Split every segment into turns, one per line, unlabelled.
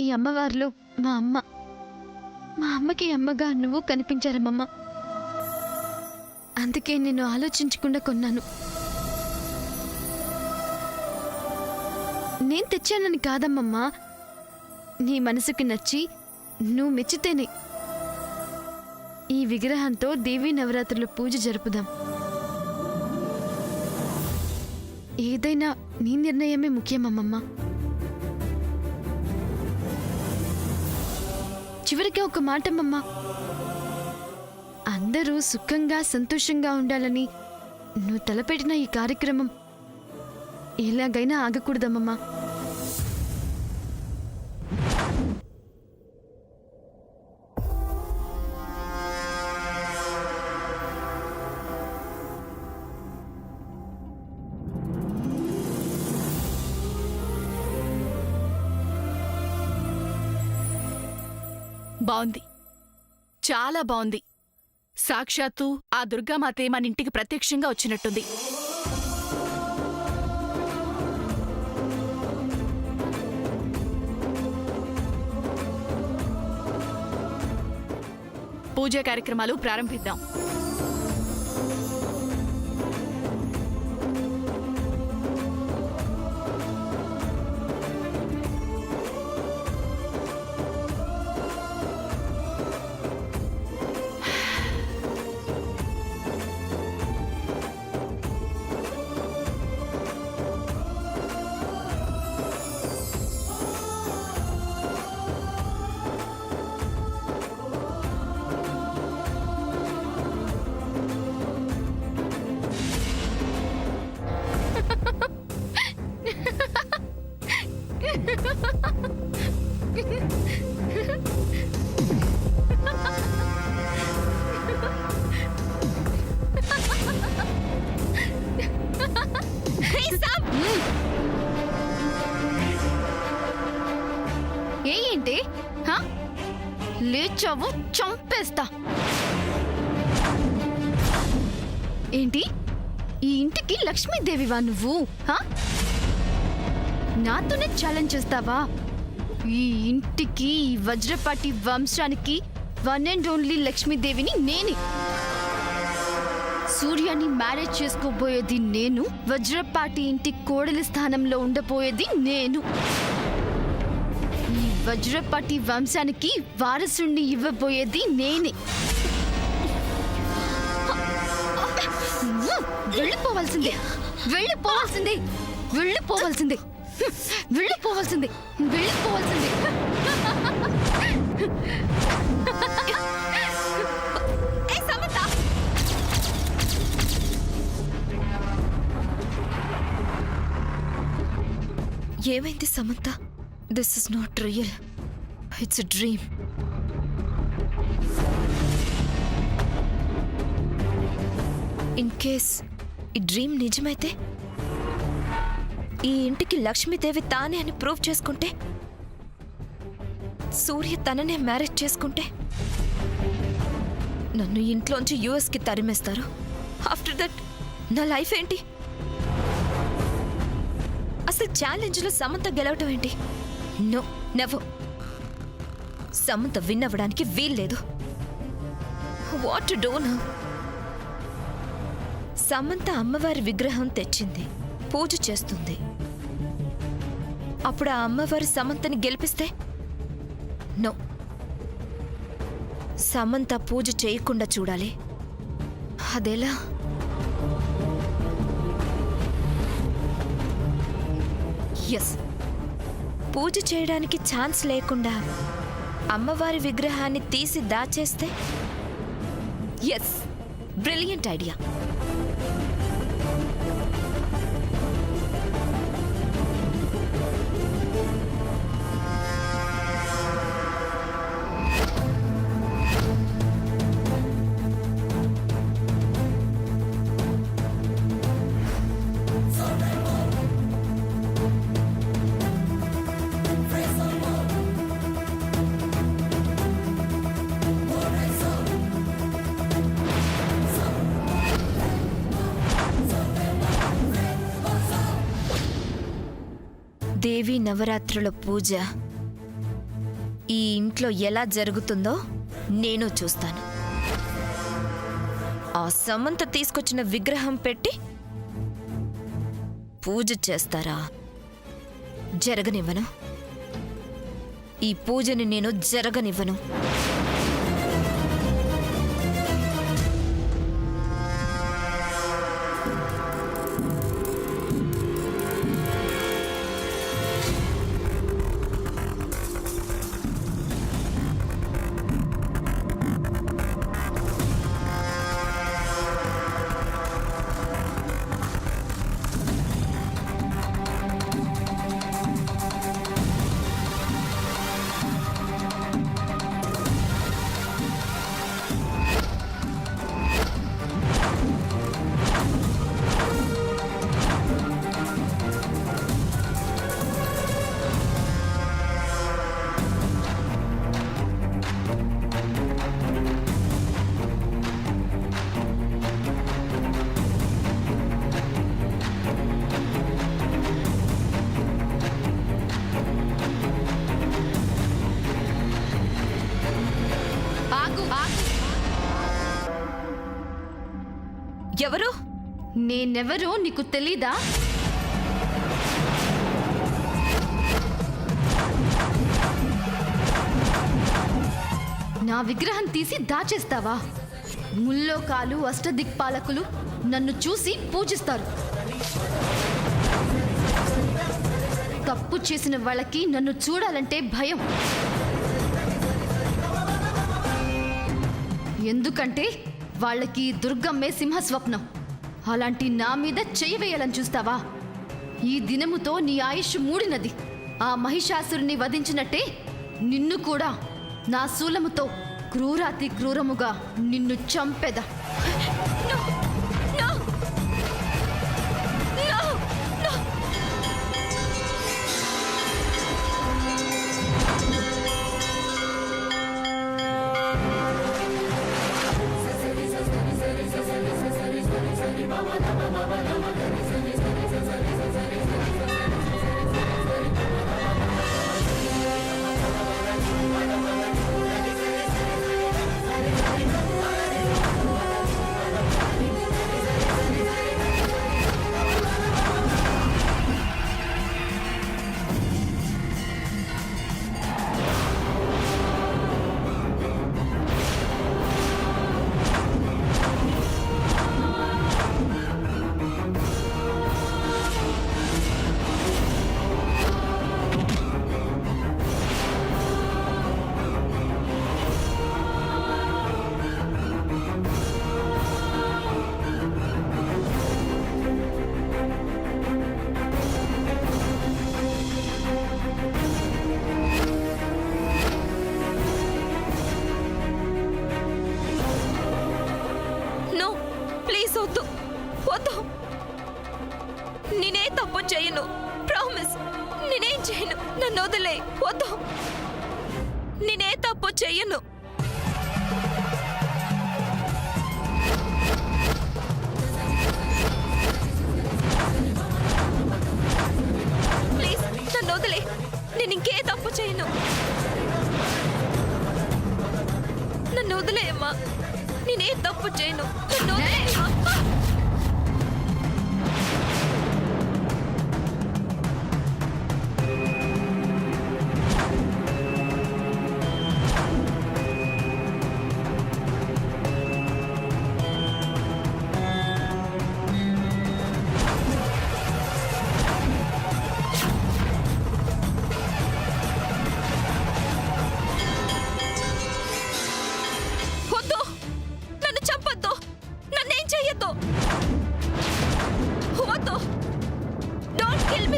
ఈ అమ్మవార్లు మా అమ్మ. మా అమ్మకి అమ్మగా నువ్వు కనిపించారమ్మమ్మ. అందుకే నేను ఆలోచించకుండా కొన్నాను. నేను తెచ్చానని కాదమ్మమ్మా, నీ మనసుకి నచ్చి నువ్వు మెచ్చితేనే. ఈ విగ్రహంతో దేవీ నవరాత్రుల పూజ జరుపుదాం. ఏదైనా నీ నిర్ణయమే ముఖ్యమమ్మమ్మ. చివరికి ఒక మాటమ్మమ్మా, అందరూ సుఖంగా సంతోషంగా ఉండాలని నువ్వు తలపెట్టిన ఈ కార్యక్రమం ఎలాగైనా ఆగకూడదమ్మమ్మా.
బావుంది, చాలా బావుంది. సాక్షాత్తు ఆ దుర్గామాతే మన ఇంటికి ప్రత్యక్షంగా వచ్చినట్టుంది. పూజా కార్యక్రమాలు ప్రారంభిద్దాం.
ఏంటి లేచావు? చంపేస్తా. ఏంటి ఈ ఇంటికి లక్ష్మీదేవివా నువ్వు? నాతోనే ఛాలెంజ్ చేస్తావా? ఈ ఇంటికి, ఈ వజ్రపాటి వంశానికి వన్ అండ్ ఓన్లీ లక్ష్మీదేవిని నేనే. సూర్యాన్ని మ్యారేజ్ చేసుకోబోయేది నేను. వజ్రపాటి ఇంటి కోడలి స్థానంలో ఉండబోయేది నేను. ఈ వజ్రపాటి వంశానికి వారసుణ్ణి ఇవ్వబోయేది నేనే. వెళ్ళిపోవాల్సిందే, వెళ్ళిపోవాల్సిందే, వెళ్ళిపోవాల్సిందే, వెళ్ళిపోవాల్సిందే, వెళ్ళిపోవాల్సిందే.
ఏమైంది Samantha? This is not real, it's a dream. In case ఈ డ్రీమ్ నిజమైతే, ఈ ఇంటికి లక్ష్మీదేవి తానే అని ప్రూవ్ చేసుకుంటే, సూర్య తననే మ్యారేజ్ చేసుకుంటే, నన్ను ఇంట్లోంచి యుఎస్కి తరిమేస్తారు. ఆఫ్టర్ దట్ నా లైఫ్ ఏంటి? అసలు ఛాలెంజ్లో సమంత గెలవటం ఏంటి? No, never. సమంత విన్ అవ్వడానికి వీల్లేదు. What to do now? Samantha అమ్మవారి విగ్రహం తెచ్చింది, పూజ చేస్తుంది. అప్పుడు ఆ అమ్మవారి సమంతని గెలిపిస్తే? నో, సమంత పూజ చేయకుండా చూడాలి. అదెలా? ఎస్, పూజ చేయడానికి ఛాన్స్ లేకుండా అమ్మవారి విగ్రహాన్ని తీసి దాచేస్తే? Yes, brilliant idea. దేవీ నవరాత్రుల పూజ ఈ ఇంట్లో ఎలా జరుగుతుందో నేను చూస్తాను. ఆ సమంత తీసుకొచ్చిన విగ్రహం పెట్టి పూజ చేస్తారా? జరగనివ్వను. ఈ పూజని నేను జరగనివ్వను.
ఆగు ఆగు.
ఎవరు?
నేనెవరో నీకు తెలీదా? నా విగ్రహం తీసి దాచేస్తావా? ముల్లోకాలు అష్టదిక్పాలకులు నన్ను చూసి పూజిస్తారు. తప్పు చేసిన వాళ్ళకి నన్ను చూడాలంటే భయం. ఎందుకంటే వాళ్ళకి దుర్గమ్మే సింహస్వప్నం. అలాంటి నా మీద చెయ్యి వేయాలని చూస్తావా? ఈ దినముతో నీ ఆయుష్ మూడినది. ఆ మహిషాసురుని వధించినట్టే నిన్ను కూడా నా శూలముతో క్రూరాతి క్రూరముగా నిన్ను చంపెద.
నేనే తప్పు చేయను. ప్రామిస్, నేనేం చేయను. నన్ను వదిలే. వద్దు, నేనే తప్పు చేయను. ప్లీజ్ నన్ను వదిలే. నేను ఇంకే తప్పు చేయను. నన్ను వదిలేయమ్మా. నేనే తప్పు చేయను. నన్ను వదిలే.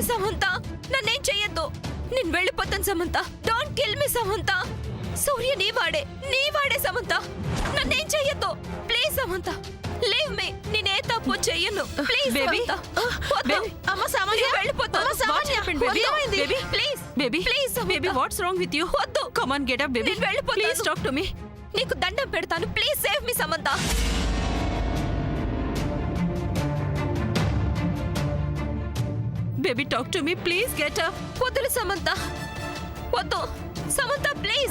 సమంత, నన్నేం చెయ్యొద్దు. నేను వెళ్ళిపోతాను Samantha. Don't kill me Samantha. Surya నీవాడే సమంత. నన్నేం చెయ్యొద్దు ప్లీజ్ సమంత. Leave me. నేనే తప్పు చెయ్యను. ప్లీజ్ సమంత. అమ్మ సామాన్య వెళ్ళిపోతాను. Please baby, please baby. What's wrong with you? వద్దు. Come on, get up baby. Please talk to me. నీకు దండం పెడతాను. Please save me Samantha. Baby, talk to me. Please get up. వద్దు సమంత. వద్దు సమంత, ప్లీజ్.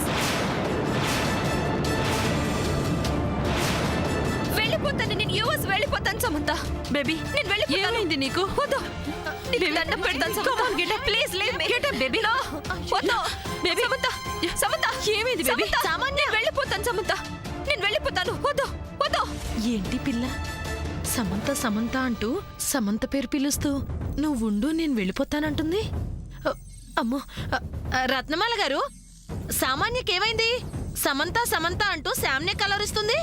వెళ్ళిపోతాను సమంత.
బేబీ
నేను వెళ్ళిపోతాను.
ఏమైంది నీకు?
వద్దు. నీకు దండం పెడతాను Samantha.
Come on, get up.
Please leave me.
Get up, baby.
No. వద్దు.
Baby.
సమంత. సమంత.
ఏమైంది, baby?
సమంత. నేను వెళ్ళిపోతాను సమంత. నేను వెళ్ళిపోతాను. వద్దు. వద్దు.
ఏంటి పిల్ల సమంత సమంత అంటూ సమంత పేరు పిలుస్తూ నువ్వుండు నేను వెళ్ళిపోతానంటుంది. అమ్మో రత్నమాల గారు, సామాన్యకేమైంది? సమంత సమంత అంటూ శామ్నే కలరిస్తుంది.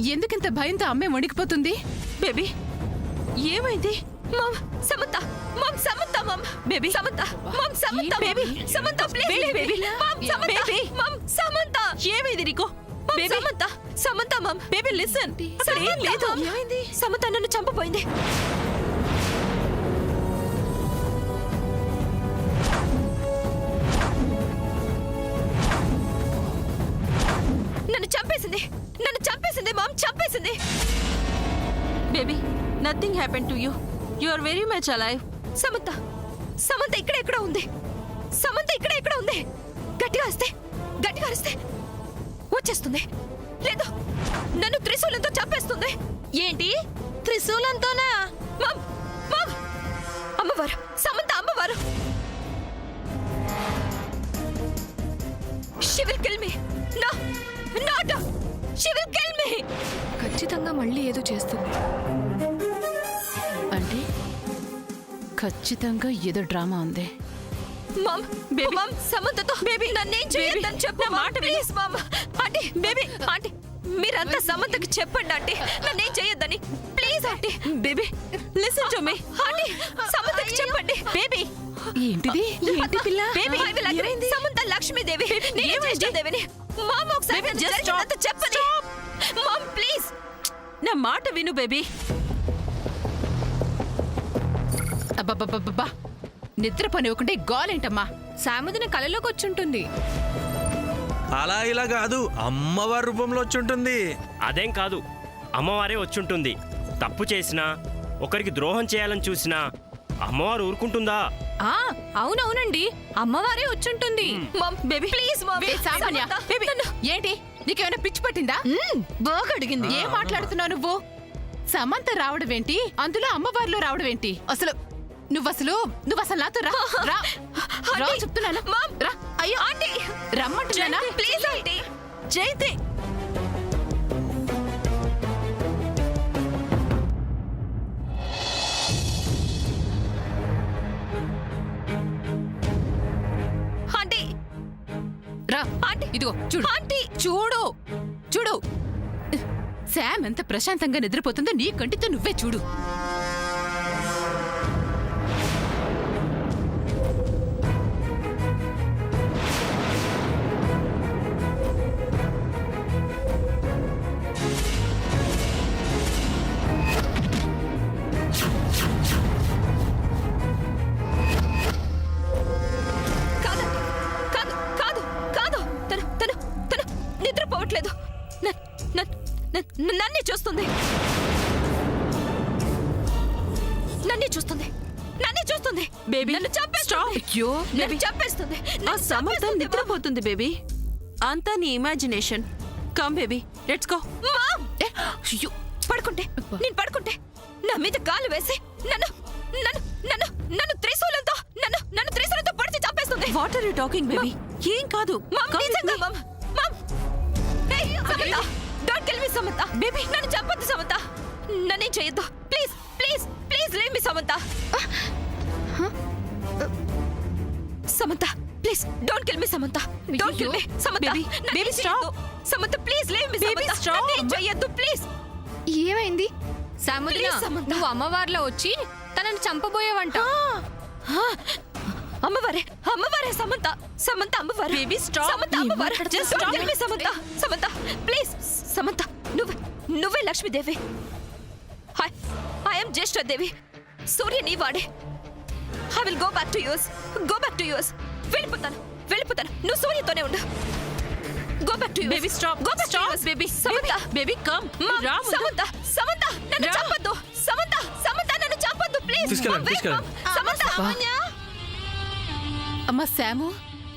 ఎందుకింత భయంతో అమ్మే వణికిపోతుంది?
బేబీ ఏమైంది? Mom Samantha. Mom Samantha. Mom baby Samantha. Mom Samantha. Baby Samantha please baby. Mom Samantha. Baby mom Samantha.
ఏమైంది నీకు?
Baby Samantha. Samantha mom.
Baby listen.
అసలు ఏం లేదు.
ఏమైంది?
సమంత నన్ను చంపబోయింది. నన్ను చంపేసింది. నన్ను చంపేసింది. మామ్ చంపేసింది.
Baby nothing happen to you. You are very much alive.
Samantha. Samantha ఇక్కడ ఎక్కడ ఉంది? సమంత ఇక్కడ ఎక్కడ ఉంది? గట్టిగా అరిస్తే, గట్టిగా అరిస్తే వచ్చేస్తుంది. లేదు, నన్ను త్రిశూలంతో చంపేస్తుంది.
ఏంటి త్రిశూలంతోనా?
మామ్, మామ్, అమ్మవారు, సమంత అమ్మవారు. She will kill me. No, not. She will kill me.
ఖచ్చితంగా మళ్ళీ ఏదో చేస్తుంది.
అంటే ఖచ్చితంగా ఏదో డ్రామా ఉంది.
Mom,
Baby.
మామ్, సమంతతో బేబీ నన్నేం చేయొద్దని చెప్పు.
నా మాట విను.
Please mom. Aunty, baby, aunty, మీరంతా సమంతకి చెప్పండి ఆంటీ, నన్నేం చేయొద్దని. Please aunty.
Baby listen to me.
Aunty, సమంతకి చెప్పండి.
బేబీ ఏంటిది? ఏంటి పిల్ల?
Baby, I will agree. Samantha Lakshmidevi. నేను జ్యేష్ఠదేవిని. మామ్ ఒకసారి
Baby,
నన్ను
just
జరిగినంత
stop.
చెప్పండి. Mom please.
నా మాట విను బేబీ. అబ్బబ్బబ్బబ్బా, నిద్ర పనివ్వకుంటే గోలేంటమ్మా?
సాముదిన కళలోకి వచ్చుంటుంది.
అలా ఇలా కాదు, అమ్మవారి రూపంలో వచ్చి ఉంటుంది.
అదేం కాదు, అమ్మవారే వచ్చుంటుంది. తప్పు చేసినా, ఒకరికి ద్రోహం చేయాలని చూసినా అమ్మవారు ఊరుకుంటుందా?
అవునవునండి, అమ్మవారే వచ్చుంటుంది. Mom baby please mom.
Baby, Samanya,
Samantha,
baby,
నన్ను-
ఏంటి నీకేమైనా పిచ్చి పట్టిందా?
బాగా అడిగింది.
ఏం మాట్లాడుతున్నావు నువ్వు? సమంత రావడం ఏంటి, అందులో అమ్మవారిలో రావడం ఏంటి? అసలు నువ్వసలు నాతో రా. రా రా
ఆంటీ,
చెప్తున్నాను.
మామ్,
రా.
అయ్యో ఆంటీ,
రమ్మంటున్నానా?
Please aunty.
జైతే
ఆంటీ,
రా.
ఆంటీ,
ఇదిగో చూడు.
ఆంటీ.
చూడు చూడు, శామ్ ఎంత ప్రశాంతంగా నిద్రపోతుందో నీ కంటితో నువ్వే చూడు.
కాదు, కాదు, కాదు, కాదు. తను తను తను నిద్రపోవట్లేదు. నన్నే చూస్తుంది. నన్నే చూస్తుంది. నన్నే చూస్తుంది.
బేబీ,
నన్ను చంపేస్తుంది.
అయ్యో,
నన్ను చంపేస్తుంది.
ఆ
నన్ను
సమంత
చంపేస్తుంది,
నిద్రపోతుంది బేబీ. అంతా నీ imagination. Come baby, let's go.
Mom. పడుకుంటే, నేను పడుకుంటే నా మీద కాలు వేసి నన్ను నన్ను నన్ను నన్ను త్రిశూలంతో నన్ను త్రిశూలంతో పొడిచి చంపేస్తుంది.
What are you talking baby? ఏం కాదు.
మామ్,
Come with
నిజంగా
me.
మామ్. మామ్. ఏయ్, Samantha, don't kill me Samantha. Baby, నన్ను చంపొద్దు సమంత. నన్నేం చేయొద్దు. Please, please, please leave me Samantha. Samantha, please don't kill me Samantha. Don't kill me Samantha.
Baby,
నన్నేం
baby,
చేయొద్దు.
stop.
Samantha please leave me
Baby,
Samantha.
stop.
నన్నేం చేయొద్దు please.
ఏమైంది?
సాముద్రిన, నువ్వు అమ్మవారిలో వచ్చి తనని చంపబోయేవంట. అమ్మవారే, అమ్మవారే సమంత. సమంత అమ్మవారు.
Baby, stop.
సమంత అమ్మవారు.
Just
Just
stop.
don't kill me, Samantha. Samantha please. Samantha, నువ్వే లక్ష్మీదేవి. I am Jyeshthadevi. సూర్య నీ వాడే. I will go back to US. Go back to US. వెళ్ళిపోతాను. నువ్వు సూర్యతోనే ఉండు. Go back to US.
Baby, stop.
Go back to
Stop,
US.
baby.
సమంత,
Baby, come.
Mom,
రా ముందు.
సమంత, సమంత నన్ను
రా.
చంపొద్దు. సమంత, సమంత నన్ను చంపొద్దు ప్లీజ్.
తీసుకెళ్ళండి,
మామ్, wait,
తీసుకెళ్ళండి.
మామ్. సమంత.
అమ్మా శాము,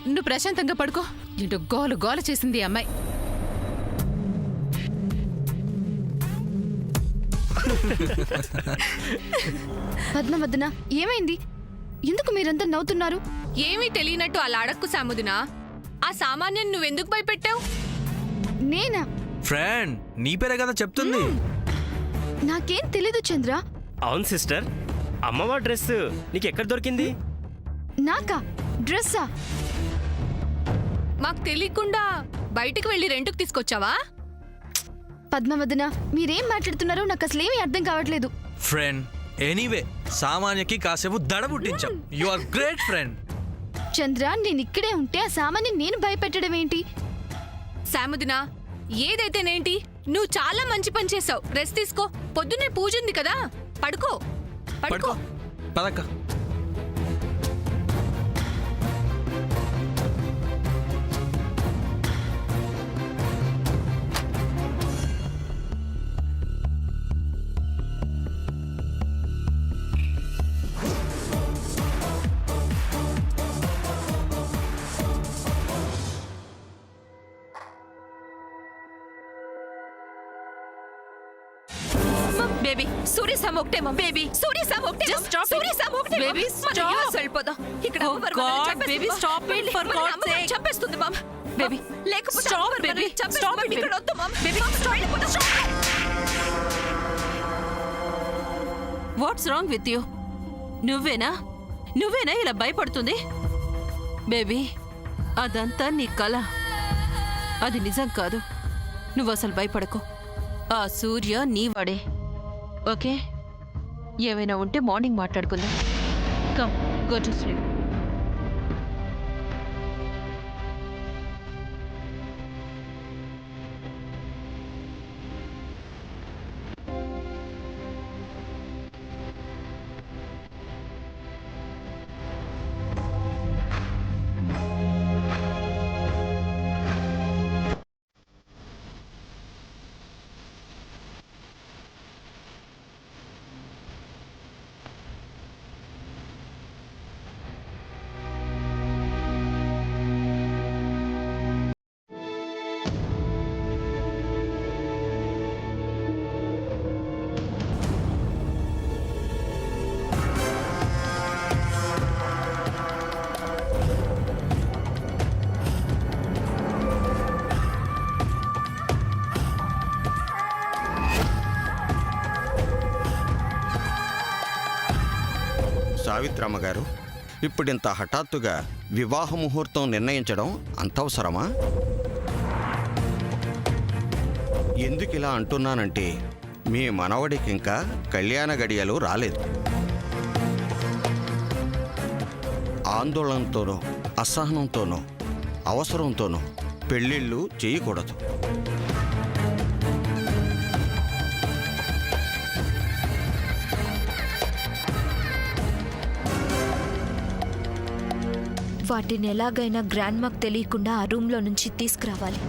నువ్వు ప్రశాంతంగా పడుకో. ఏంటో గోలు గోల చేసింది ఈ అమ్మాయి.
పద్మవదన ఏమైంది? ఎందుకు మీరంతా నవ్వుతున్నారు?
ఏమీ తెలియనట్టు అలా అడక్కు సాముదినా. ఆ సామాన్యం నువ్వెందుకు భయపెట్టావు?
నేనా?
ఫ్రెండ్ నీ పేరే కదా చెప్తుంది.
నాకేం తెలీదు చంద్ర.
అవును సిస్టర్, అమ్మవారి డ్రెస్ నీకు ఎక్కడ దొరికింది?
నాకా డ్రెస్సా?
మాకు తెలియకుండా బయటికి వెళ్ళి రెంట్కి తీసుకొచ్చావా?
పద్మవదన మీరేం మాట్లాడుతున్నారో నాకు అసలేమీ అర్థం కావట్లేదు.
ఫ్రెండ్ ఎనీవే సామాన్యకి కాసేపు దడ పుట్టించాం. You are great friend.
Chandra నేను ఇక్కడే ఉంటే ఆ సామాన్ని నేను భయపెట్టడం ఏంటి?
సాముదినా, ఏదైతేనేంటి, నువ్వు చాలా మంచి పని చేసావు. రెస్ట్ తీసుకో. పొద్దున్నే పూజ ఉంది కదా, పడుకో.
పడుకో పదక్క.
బేబీ సూర్య సామ్ ఒకటే మా బేబీ. సూర్య సామ్ ఒకటే.
Just stop it.
Surya Sam ఒకటే.
Baby,
మనం
stop.
US వెళ్ళిపోదాం. ఇక్కడ
Oh
అమ్మవారు
God,
మనల్ని చంపేస్తుంది.
baby, stop it,
వెళ్ళి,
for
మన
God's
అమ్మవారు
sake.
చంపేస్తుంది మామ్.
Baby,
లేకపోతే
stop,
అమ్మవారు
baby.
మనల్ని చంపేస్తుంది.
Stop
మామ్,
it,
ఇక్కడ
baby.
వద్దు మామ్.
Baby,
మామ్,
stop.
వెళ్ళిపోదాం.
What's wrong with you? నువ్వేనా ఇలా భయపడుతుంది? బేబీ, అదంతా నీ కళ, అది నిజం కాదు. నువ్వు అసలు భయపడకు. ఆ సూర్య నీవాడే. ఓకే, ఏమైనా ఉంటే మార్నింగ్ మాట్లాడుకుందాం. Come, go to sleep.
Savitramma గారు, ఇప్పుడింత హఠాత్తుగా వివాహ ముహూర్తం నిర్ణయించడం అంతవసరమా? ఎందుకు ఇలా అంటున్నానంటే మీ మనవడికి ఇంకా కళ్యాణ గడియలు రాలేదు. ఆందోళనతోనో అసహనంతోనో అవసరంతోనో పెళ్ళిళ్ళు చేయకూడదు.
వాటిని ఎలాగైనా గ్రాండ్ మాకు తెలియకుండా ఆ రూమ్లో నుంచి తీసుకురావాలి.